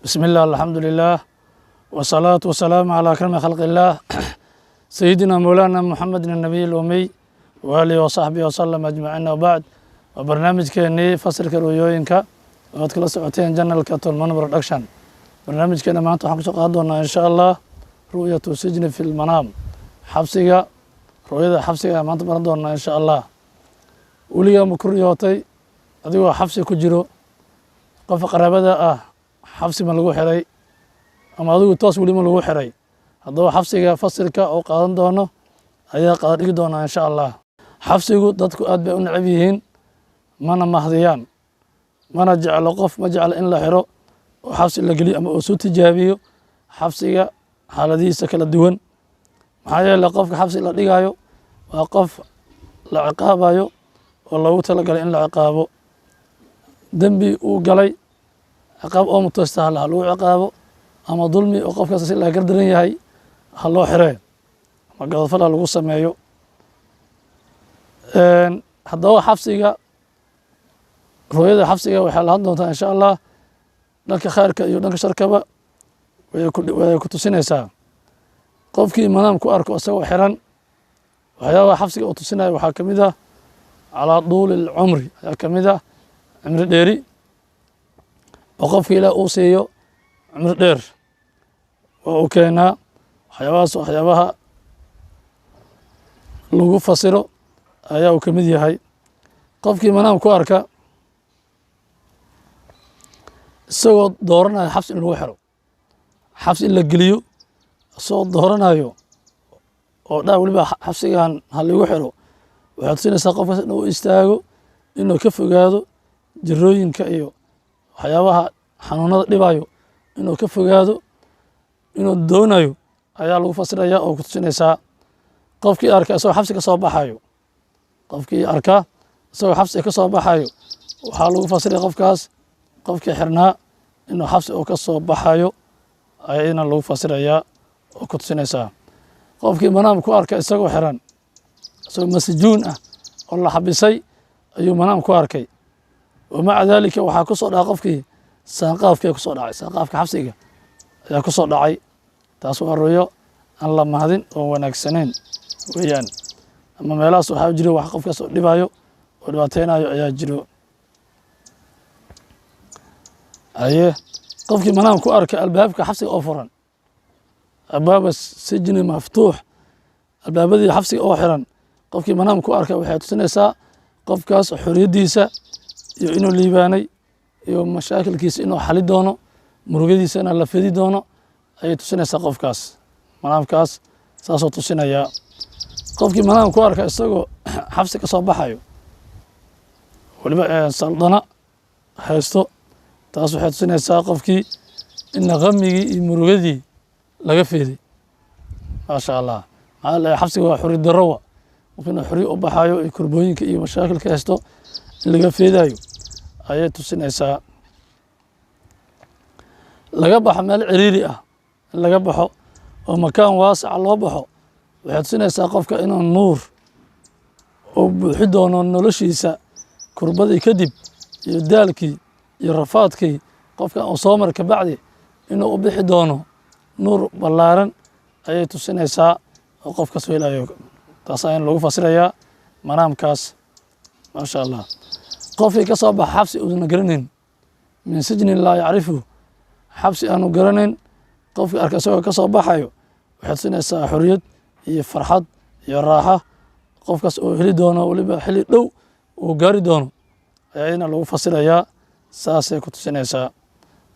بسم الله الحمد لله والصلاة والسلام على أكرم خلق الله سيدنا مولانا محمد النبي الأمي وآله وصحبه وسلم أجمعين وبعد وبرنامج كيني فصل كرويوينكا وأدخل سعوتين جنة الكتول من برودكشن برنامج كينا ما أنتو حقسو قادونا إن شاء الله رؤية سجن في المنام حبسيغا رؤية حبسيغا ما أنتو بردونا إن شاء الله وليا مكريوتي أديو حبسي كجرو قف قرابة xabsi ma lagu xiray ama adigu toos weli ma lagu xiray haddaba xabsiga fasilka oo qaadan doono ayaa qaada dhigi doonaa insha allah xabsigu dadku aad bay u necab yihiin mana mahdiyaan mana jeclo qof ma jeclo in la xiro oo xabsi la geliyo ama uu soo tijaabiyo xabsiga xaaladihiisa kala duwan maxaa yeelay qofka xabsi la dhigayo waa qof la ciqaabayo oo loogu talagalay in la ciqaabo dembi uu galay ciqaab oo mutaysta ha lagu ciqaabo ama dulmi oo qofkaas si laga gardaran yahay ha loo xiree ama gadafal ha lagu sameeyo haddaba xabsiga rooyada xabsiga waxay lahan doontaa insha allah dhanka khayrka iyo dhanka sharkaba way ku tusinaysaa qofkii manaam ku arko isagoo xiran waxyaabaha xabsiga uu tusinaya waxaa ka mid ah calaa duuli lcumri ayaa ka mid ah cimri dheeri oo qofka ilaah uu siiyo cumri dheer waa uu keenaa waxyaabahaas waxyaabaha lagu fasiro ayaa uu ka mid yahay qofkii manaam ku arka isagoo dooranayo xabsi in lagu xiro xabsi in la geliyo isagoo dooranayo oo dhaa weliba xabsigan ha lagu xiro waxay tusinaysaa qofkaas inuu istaago inuu ka fogaado jirooyinka iyo waxyaabaha xanuunada dhibayo inuu ka fogaado inuu doonayo ayaa lagu fasiraya oo ku tusinaysaa qofkii arka isagoo xabsi ka soo baxayo qofkii arka isagoo xabsi ka soo baxayo waxaa lagu fasiraya qofkaas qofkii xirnaa inuu xabsi uu ka soo baxayo ayayna lagu fasirayaa oo ku tusinaysaa qofkii manaam ku arka isagoo xiran isagoo masjuun ah oo la xabisay ayuu manaam ku arkay ومع ذلك waxaa ku soo dhacay qofkii saanqaafkii ku soo dhacay saanqaafka xabsiga ayaa ku soo dhacay taas waa rooyo aan la mahadin oo wanaagsaneyn weeyaan ama meelahaas waxaa jiro wax qofkaas oo dhibayo oo dhibaateynayo ayaa jiro aye qofkii manaam ku arkay albaabka xabsiga oo furan albaab sijni maftuux albaabadii xabsiga oo xiran qofkii manaam ku arkay waxay tusinaysaa qofkaas xoriyadiisa iyo inuu liibaanay iyo mashaakilkiisa inuu xali doono murugadiisana la fedi doono ayay tusinaysaa qofkaas manaamkaas saasoo tusinayaa qofkii manaam ku arka isagoo xabsi ka soo baxayo weliba saldana haysto taas waxay tusinaysaa qofkii ina qamigii iyo murugadii laga feeday maasha allah maxaa la xabsiga waa xuri darowa qofkina xuri u baxayo iyo kurbooyinka iyo mashaakilka haysto in laga feedayo ayay tusinaysaa laga baxo meel ciriiri ah in laga baxo oo makaan waasaca loo baxo waxay tusinaysaa qofka inuu nuur uu buuxi doono noloshiisa kurbadii kadib iyo daalkii iyo rafaadkii qofka uu soo mar kabacdi inuu u bixi doono nuur ballaaran ayay tusinaysaa oo qofkas helayo taasaa in lagu fasirayaa manaamkaas maasha allah qofkii ka soo baxa xabsi uuna garanayn min sijnin laa yacrifu xabsi aanu garanayn qofkii arka isagoo ka soo baxayo waxay tusinaysaa xoriyad iyo farxad iyo raaxa qofkaas oo heli doono weliba xilli dhow uu gaari doono ayaana lagu fasirayaa saasay ku tusinaysaa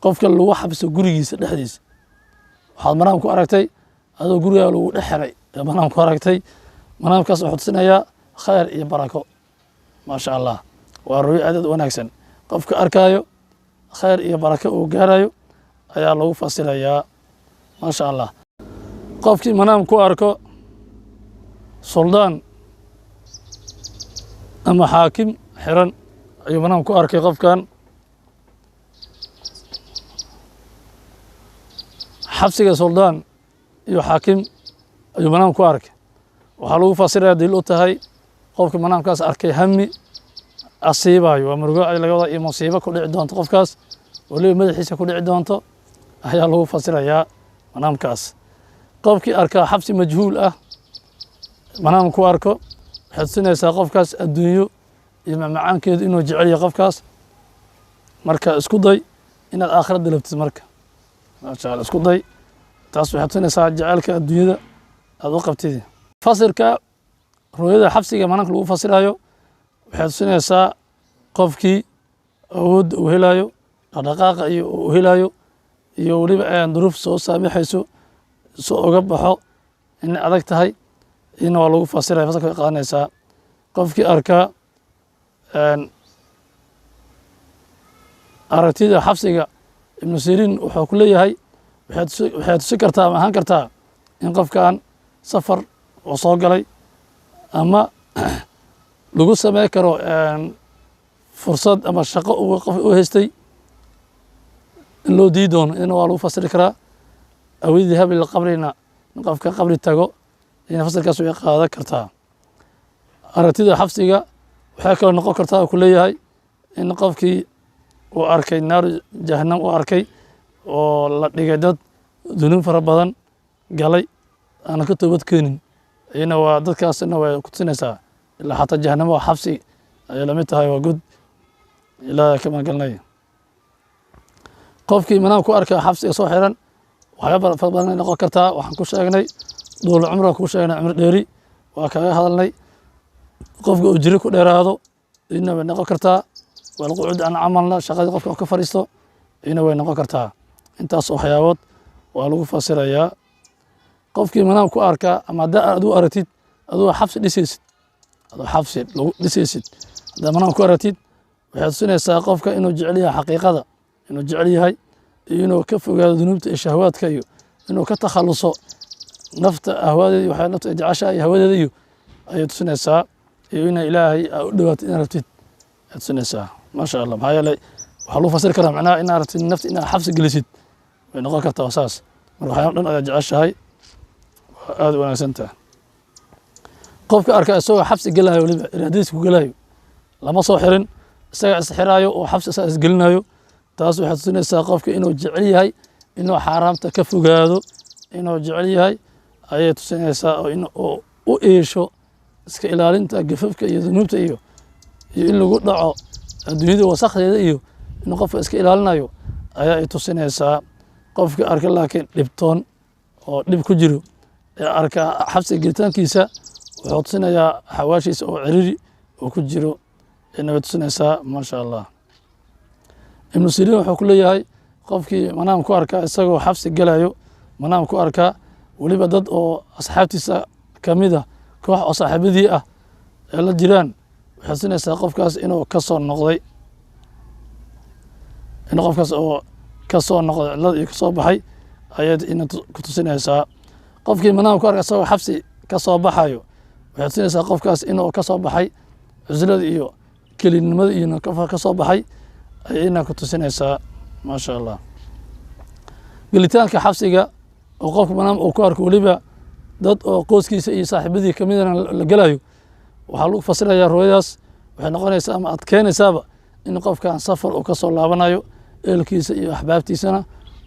qofka lagu xabso gurigiisa dhexdiisa waxaad manaam ku aragtay adoo gurigaa lagu dhex xiray ee manaam ku aragtay manaamkaas wuxuu tusinayaa khayr iyo barako maasha allah waa rooyo aad u wanaagsan qofka arkaayo khayr iyo barako uu gaarayo ayaa lagu fasirayaa maasha allah qofkii manaam ku arko suldaan ama xaakim xiran ayuu manaam ku arkay qofkan xabsiga suldaan iyo xaakim ayuu manaam ku arkay waxaa lagu fasiraya daliil u tahay qofkii manaamkaas arkay hami asiibayo waa murugo ay laga wada iyo musiibo ku dhici doonto qofkaas waliba madaxiisa ku dhici doonto ayaa lagu fasirayaa manaamkaas. qofkii arkaa xabsi majhuul ah manaam ku arko waxay tusinaysaa qofkaas adduunyo iyo macmacaankeedu inuu jecel yahay qofkaas. marka isku day inaad aakhira dalabtid marka maasha Allah isku day taas waxay tusinaysaa jacaylka adduunyada aad u qabtid. fasirka ru'yada xabsiga manaamka lagu fasirayo waxay tusinaysaa qofkii awood uu helayo dhaqdhaqaaqa iyo uu helayo iyo weliba aan duruuf soo saamaxayso soo uga baxo in adag tahay in waa lagu fasiraya. fasalka way qaadanaysaa qofkii arkaa aragtida xabsiga ibnu siriin wuxuu ku leeyahay waxay tusi kartaa ama ahaan kartaa in qofkan safar oo soo galay ama lagu samey karo fursad ama shaqo uu qof u haystay in loo dii doono in waa lagu fasiri karaa. aw idhab ila qabrina in qofka qabri tago in fasalkaas way qaadan kartaa. aragtida xabsiga waxay kale noqon kartaa ku leeyahay in qofkii uu arkay naar jahannam uu arkay oo la dhigay dad dunuub fara badan galay aan ka toobad keenin ina waa dadkaasna way ku tusinaysaa ilaa xataa jahannam waa xabsi ay la mid tahay waa god ilaa kama galnay. qofkii manaam ku arkay xabsiga soo xiran waxyaabo fara badan noqon kartaa. waxaan ku sheegnay duul cumra ku sheegnay cumr dheeri waa kaga hadalnay. qofka uu jiri ku dheeraado ina way noqon kartaa. والقعود عن عملنا شغال قفك كفريستو إنه وين نقطع intaas waxyaabood waa lagu fasirayaa. qofkii manaam ku arkaa ama haddaa aduu aratid aduu xabsi dhisaysid aduu xabsi lagu dhisaysid haddaa manaam ku aratid waxay tusinaysaa qofka inuu jecel yahay xaqiiqada inuu jecel yahay iyo inuu ka fogaado dunuubta iyo shahwaadka iyo inuu ka takhaluso nafta ahwaadeeda waxay nafta jeceshahay hawadeeda iyo ayay tusinaysaa iyo inay ilaahay u dhawaatid inaad rabtid ayay tusinaysaa. ما شاء الله maxaa yeelay waxaa lagu fasiri karaa macnaha inaad rabtid nafta inaad xabsi gelisid way noqon kartaa saas. marka waxyaabo dhan ayaa jeceshahay waa aad u wanaagsan tahay. qofka arka isagoo xabsi gelayo weliba iraadadiisa ku gelayo lama soo xirin isaga isxiraayo oo xabsi isaga isgelinayo taas waxay tusinaysaa qofka inuu jecel yahay inuu xaaraamta ka fogaado inuu jecel yahay ayay tusinaysaa oo inuu u eesho iska ilaalinta gafafka iyo dunuubta iyo in lagu dhaco adduunyada wasakheeda iyo inuu qofka iska ilaalinayo ayaa ay tusinaysaa. qofka arka laakiin dhibtoon oo dhib ku jiro ee arka xabsi gelitaankiisa wuxuu tusinayaa xawaashiisa oo ciriri oo ku jiro inay tusinaysaa. ما شاء الله ibnu siriin wuxuu ku leeyahay qofkii manaam ku arka isagoo xabsi galayo manaam ku arka weliba dad oo asxaabtiisa kamid ah koox oo saaxiibadii ah ee la jiraan waxay tusinaysaa qofkaas inuu ka soo noqday inuu qofkaas oo ka soo noqday cilad iyo ka soo baxay ayay ku tusinaysaa. qofkii manaam ku arka isagoo xabsi ka soo baxayo waxay tusinaysaa qofkaas inuu ka soo baxay cuslada iyo kelinimada iyo ka soo baxay ayayna ku tusinaysaa. ما شاء الله gelitaanka xabsiga oo qofka manaam uu ku arko weliba dad oo qoyskiisa iyo saaxiibadii kamid ah la galayo waxaa lagu fasirayaa ru'yadaas waxay noqonaysaa ama adkeynaysaaba in qofkan safar uu ka soo laabanayo eelkiisa iyo axbaabtiisana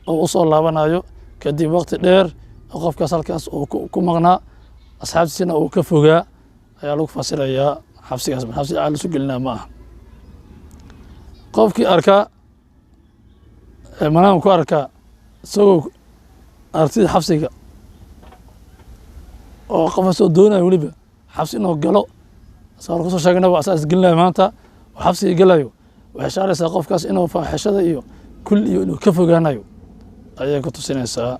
oo u soo laabanayo kadib waqti dheer oo qofkaas halkaas uu ku maqnaa asxaabtiisana uu ka fogaa ayaa lagu fasirayaa xabsigaas. xabsi aan la soo gelinaa ma aha. qofkii arkaa manaam ku arkaa isagoo aragtida xabsiga oo qof soo doonayo weliba xabsi inuu galo soo kusoo sheegnaba asaas gelinayo maanta oo xabsiga galayo waxay shaaraysaa qofkaas inuu faaxishada iyo kul iyo inuu ka fogaanayo ayay ku tusinaysaa.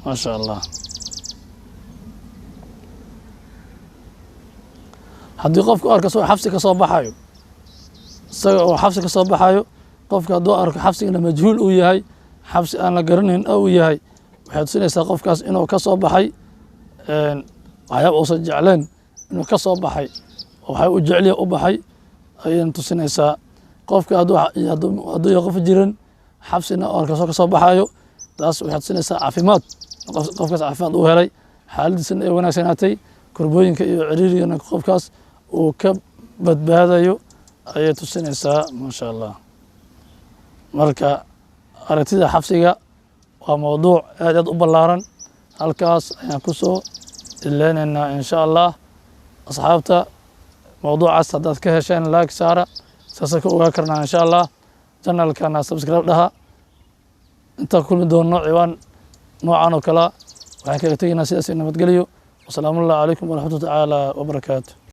ما شاء الله haddii qofku arko isagoo xabsi ka soo baxayo isaga oo xabsi ka soo baxayo qofka hadduu arko xabsigana majhuul uu yahay xabsi aan la garanayn uu yahay waxay tusinaysaa qofkaas inuu ka soo baxay waxyaaba uusan jecleen inuu ka soo baxay oo waxay u jeceliya u baxay ayayna tusinaysaa. qofka hadduu qof jiran xabsina arko ka soo baxayo taas waxay tusinaysaa caafimaad qofkaas caafimaad uu helay xaaladiisana ay wanaagsanaatay kurbooyinka iyo ciriirigana qofkaas uu ka badbaadayo ayay tusinaysaa. ما شاء الله marka aragtida xabsiga waa mowduuc aad aad u ballaaran halkaas ayaan ku soo ileynaynaa insha allah asxaabta mowduucaas haddaad ka hesheen like saara saasa ka ogaa karnaa insha allah channelkana subscribe dhaha intaan kulmi doonno ciwaan noocan oo kala waxaan kaga tegaynaa sidaas nabadgelyo wasalaamu calaykum waraxmatullahi tacaala wabarakaatu